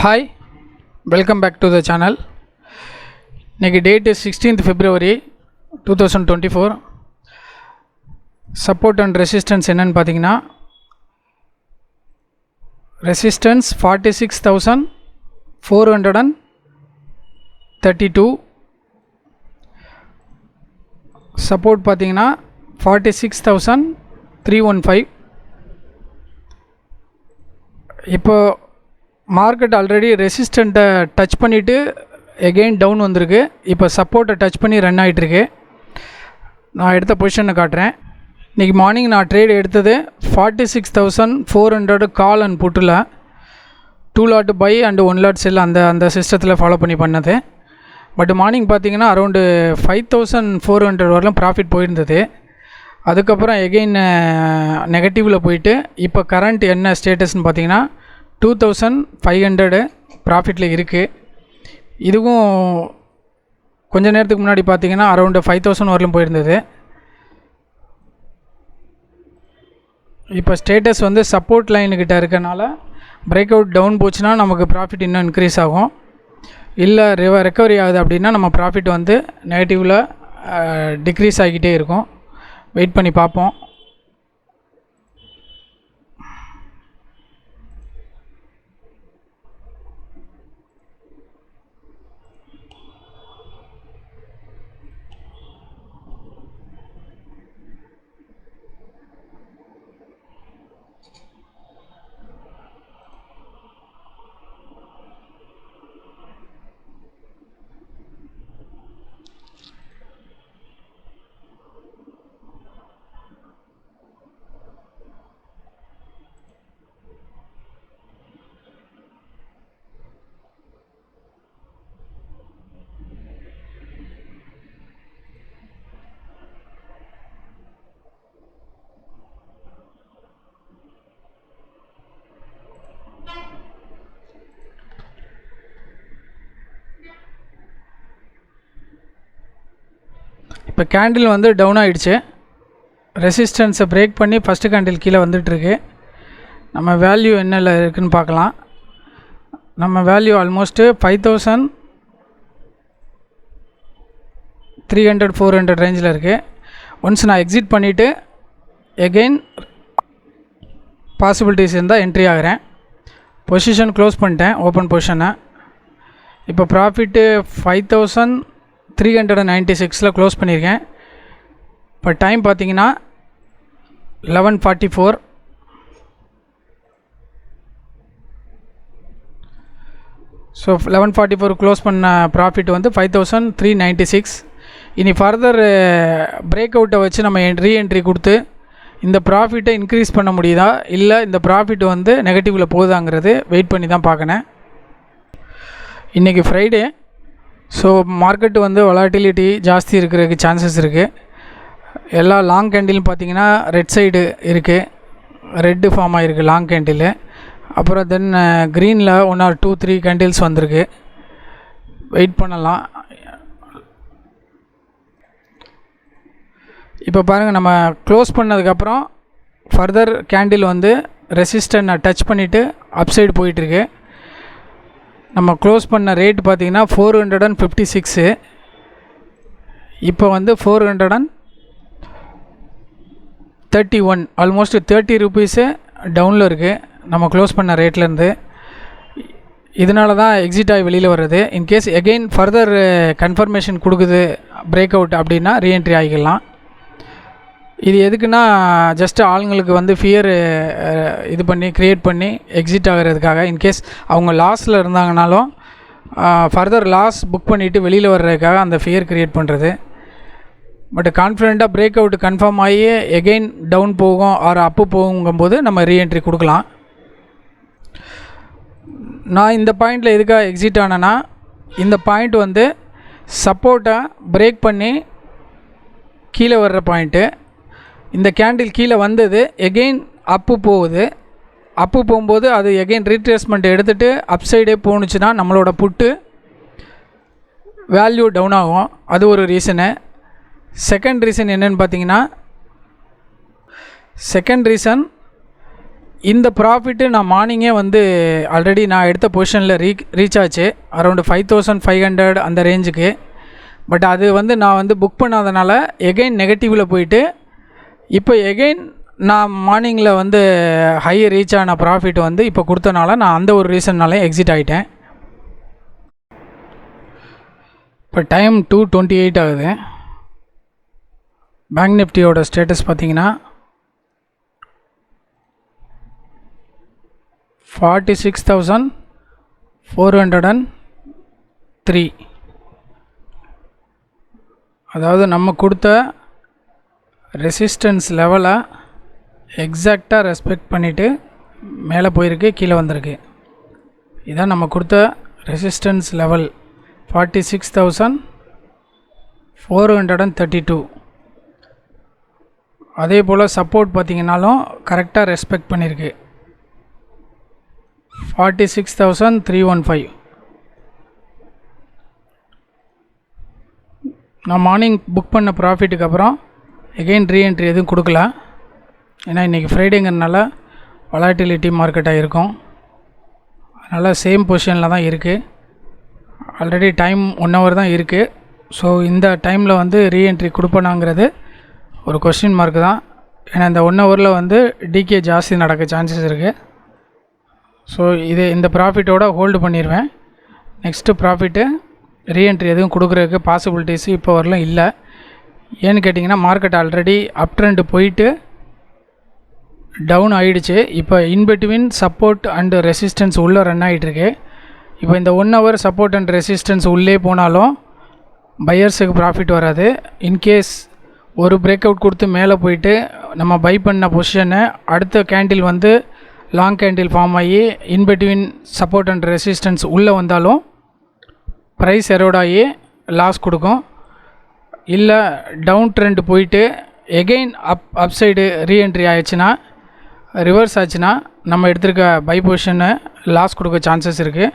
Hi, welcome back to the channel. Next date is 16th February 2024. Support and resistance என்னன்னு பார்த்தீங்கன்னா resistance 46,432, support பார்த்தீங்கன்னா 46,315. இப்போ market already ரெசிஸ்டண்ட்டை touch பண்ணிவிட்டு again down வந்திருக்கு. இப்போ சப்போர்ட்டை டச் பண்ணி ரன் ஆகிட்டுருக்கு. நான் எடுத்த பொசிஷனை காட்டுறேன். இன்றைக்கி மார்னிங் நான் ட்ரேட் எடுத்தது 46,400 கால் அண்ட் புட்டில் 2 lot buy and 1 lot sell அந்த சிஸ்டத்தில் ஃபாலோ பண்ணி பண்ணது. பட் மார்னிங் பார்த்தீங்கன்னா அரௌண்டு 5,400 வரலாம் ப்ராஃபிட் போயிருந்தது. அதுக்கப்புறம் எகெயின் நெகட்டிவில் போயிட்டு இப்போ கரண்ட் என்ன ஸ்டேட்டஸ்ன்னு பார்த்தீங்கன்னா 2,500 ப்ராஃபிட்டில் இருக்குது. இதுவும் கொஞ்சம் நேரத்துக்கு முன்னாடி பார்த்தீங்கன்னா அரௌண்டு 5,000 வரலும் போயிருந்தது. இப்போ ஸ்டேட்டஸ் வந்து சப்போர்ட் லைனுக்கிட்ட இருக்கனால பிரேக் அவுட் டவுன் போச்சுன்னா நமக்கு ப்ராஃபிட் இன்னும் இன்க்ரீஸ் ஆகும். இல்லை ரெக்கவரி ஆகுது அப்படின்னா நம்ம ப்ராஃபிட் வந்து நெகட்டிவில் டிக்ரீஸ் ஆகிக்கிட்டே இருக்கும். வெயிட் பண்ணி பார்ப்போம். இப்போ கேண்டில் வந்து டவுன் ஆகிடுச்சு. ரெசிஸ்டன்ஸை பிரேக் பண்ணி ஃபஸ்ட்டு கேண்டில் கீழே வந்துட்டுருக்கு. நம்ம வேல்யூ என்னல இருக்குதுன்னு பார்க்கலாம். நம்ம வேல்யூ ஆல்மோஸ்ட்டு 5,300-400 ரேஞ்சில் இருக்குது. ஒன்ஸ் நான் எக்ஸிட் பண்ணிவிட்டு எகெயின் பாசிபிலிட்டிஸ் இருந்தால் என்ட்ரி ஆகிறேன். பொசிஷன் க்ளோஸ் பண்ணிட்டேன், ஓப்பன் பொசிஷனை. இப்போ ப்ராஃபிட்டு 5,396 க்ளோஸ் பண்ணியிருக்கேன். இப்போ டைம் பார்த்தீங்கன்னா 11:44. ஸோ 11:44 க்ளோஸ் பண்ண ப்ராஃபிட் வந்து 5,396. இனி ஃபர்தர் பிரேக் அவுட்டை வச்சு நம்ம ரீஎன்ட்ரி கொடுத்து இந்த ப்ராஃபிட்டை இன்க்ரீஸ் பண்ண முடியுதா, இல்லை இந்த ப்ராஃபிட் வந்து நெகட்டிவில் போகுதாங்கிறது வெயிட் பண்ணி தான் பார்க்கணும். இன்றைக்கி ஃப்ரைடே, ஸோ மார்க்கெட்டு வந்து வொலாட்டிலிட்டி ஜாஸ்தி இருக்கிறதுக்கு சான்சஸ் இருக்குது. எல்லா லாங் கேண்டிலும் பார்த்திங்கன்னா ரெட் சைடு இருக்குது, ரெட்டு ஃபார்ம் ஆகிருக்கு லாங் கேண்டில். அப்புறம் தென் க்ரீனில் 1 or 2-3 கேண்டில்ஸ் வந்திருக்கு. வெயிட் பண்ணலாம். இப்போ பாருங்கள், நம்ம க்ளோஸ் பண்ணதுக்கப்புறம் ஃபர்தர் கேண்டில் வந்து ரெசிஸ்டன்னை டச் பண்ணிவிட்டு அப்சைடு போயிட்டுருக்கு. நம்ம க்ளோஸ் பண்ண ரேட் பார்த்திங்கன்னா 456. இப்போ வந்து 431, ஆல்மோஸ்ட் 30 ரூபீஸு டவுனில் இருக்குது நம்ம க்ளோஸ் பண்ண ரேட்லேருந்து. இதனால தான் எக்ஸிட் ஆகி வெளியில் வர்றது. இன்கேஸ் எகெயின் ஃபர்தர் கன்ஃபர்மேஷன் கொடுக்குது பிரேக் அவுட் அப்படின்னா ரீஎன்ட்ரி ஆகிக்கலாம். இது எதுக்குன்னா ஜஸ்ட் ஆளுங்களுக்கு வந்து ஃபியர் இது பண்ணி க்ரியேட் பண்ணி எக்ஸிட் ஆகிறதுக்காக. இன்கேஸ் அவங்க லாஸில் இருந்தாங்கனாலும் ஃபர்தர் லாஸ் புக் பண்ணிவிட்டு வெளியில் வர்றதுக்காக அந்த ஃபியர் க்ரியேட் பண்ணுறது. பட் கான்ஃபிடெண்ட்டாக பிரேக் அவுட் கன்ஃபார்ம் ஆகி எகெயின் டவுன் போகும் ஆர் அப்பு போகுங்கும்போது நம்ம ரீஎன்ட்ரி கொடுக்கலாம். நான் இந்த பாயிண்டில் எதுக்காக எக்ஸிட் ஆனேன்னா, இந்த பாயிண்ட் வந்து சப்போர்ட்டை பிரேக் பண்ணி கீழே வர்ற பாயிண்ட்டு. இந்த கேண்டில் கீழே வந்தது, எகெயின் அப்பு போகுது. அப்பு போகும்போது அது எகெயின் ரீட்ரேஸ்மெண்ட் எடுத்துகிட்டு அப்சைடே போணுச்சுன்னா நம்மளோட புட்டு வேல்யூ டவுன் ஆகும். அது ஒரு ரீசனு. செகண்ட் ரீசன் என்னென்னு பார்த்தீங்கன்னா, இந்த ப்ராஃபிட்டு நான் மார்னிங்கே வந்து ஆல்ரெடி நான் எடுத்த பொசிஷனில் ரீச் ஆச்சு அரௌண்டு 5500 அந்த ரேஞ்சுக்கு. பட் அது வந்து நான் வந்து புக் பண்ணாதனால எகெயின் நெகட்டிவில் போயிட்டு இப்போ எகெயின் நான் மார்னிங்கில் வந்து ஹை ரீச் ஆன ப்ராஃபிட் வந்து இப்போ கொடுத்தனால நான் அந்த ஒரு ரீசன்னாலே எக்ஸிட் ஆகிட்டேன். இப்போ டைம் 2:28 ஆகுது. பேங்க் நிஃப்டியோட ஸ்டேட்டஸ் பார்த்தீங்கன்னா 46,403. அதாவது நம்ம கொடுத்த ரெசிஸ்டன்ஸ் லெவலை எக்ஸாக்டாக ரெஸ்பெக்ட் பண்ணிவிட்டு மேலே போயிருக்கு, கீழே வந்திருக்கு. இதான் நம்ம கொடுத்த ரெசிஸ்டன்ஸ் லெவல் 46,432. அதே போல் சப்போர்ட் பார்த்திங்கனாலும் கரெக்டாக ரெஸ்பெக்ட் பண்ணியிருக்கு 46,315. நான் மார்னிங் புக் பண்ண ப்ராஃபிட்டுக்கு அப்புறம் எகெயின் ரீஎன்ட்ரி எதுவும் கொடுக்கல. ஏன்னா இன்றைக்கி ஃப்ரைடேங்கிறதுனால வொலாட்டிலிட்டி மார்க்கெட்டாக இருக்கும். அதனால் சேம் பொசிஷனில் தான் இருக்குது. ஆல்ரெடி டைம் 1 hour தான் இருக்குது. ஸோ இந்த டைமில் வந்து ரீஎன்ட்ரி கொடுப்பனாங்கிறது ஒரு கொஸ்டின் மார்க் தான். ஏன்னா இந்த 1 hourல வந்து டிகே ஜாஸ்தி நடக்க சான்சஸ் இருக்குது. ஸோ இந்த ப்ராஃபிட்டோட ஹோல்டு பண்ணிடுவேன். நெக்ஸ்ட்டு ப்ராஃபிட்டு ரீஎன்ட்ரி எதுவும் கொடுக்குறதுக்கு பாசிபிலிட்டிஸ் இப்போ வரலாம் இல்லை. ஏன்னு கேட்டிங்கன்னா மார்க்கெட் ஆல்ரெடி அப் ட்ரெண்ட் போயிட்டு டவுன் ஆகிடுச்சு. இப்போ இன்பிட்வீன் சப்போர்ட் அண்டு ரெசிஸ்டன்ஸ் உள்ளே ரன் ஆகிட்டுருக்கு. இப்போ இந்த 1 hour சப்போர்ட் அண்ட் ரெசிஸ்டன்ஸ் உள்ளே போனாலும் பையர்ஸுக்கு ப்ராஃபிட் வராது. இன்கேஸ் ஒரு பிரேக் அவுட் கொடுத்து மேலே போயிட்டு நம்ம பை பண்ண பொசிஷனை அடுத்த கேண்டில் வந்து லாங் கேண்டில் ஃபார்ம் ஆகி இன்பிட்வீன் சப்போர்ட் அண்ட் ரெசிஸ்டன்ஸ் உள்ளே வந்தாலும் ப்ரைஸ் எரோட் ஆகி லாஸ் கொடுக்கும். இல்லை டவுன் ட்ரெண்ட் போயிட்டு எகெயின் அப் சைடு ரீஎன்ட்ரி ஆயிடுச்சுன்னா, ரிவர்ஸ் ஆச்சுன்னா நம்ம எடுத்துருக்க பை பொசிஷனை லாஸ் கொடுக்க சான்சஸ் இருக்குது.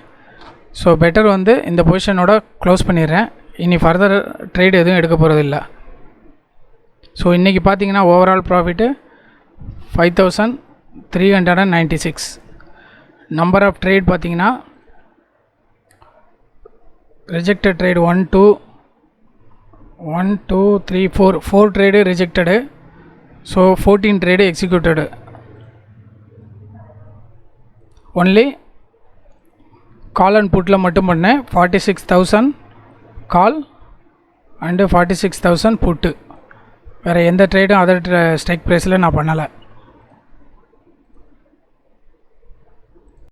ஸோ பெட்டர் வந்து இந்த பொசிஷனோட க்ளோஸ் பண்ணிடுறேன். இனி ஃபர்தர் ட்ரேட் எதுவும் எடுக்க போகிறதில்ல. ஸோ இன்றைக்கி பார்த்தீங்கன்னா overall profit 5,396. Number of trade பார்த்தீங்கன்னா rejected trade 1 2 3 4 trade rejected. So 14 trade executed. Only call and புட்டில் மட்டும் பண்ணேன். 46,000 கால் அண்டு 46,000 புட்டு. வேறு எந்த ட்ரேடும் அதர் ஸ்ட்ரைக் ப்ரைஸில் நான் பண்ணலை.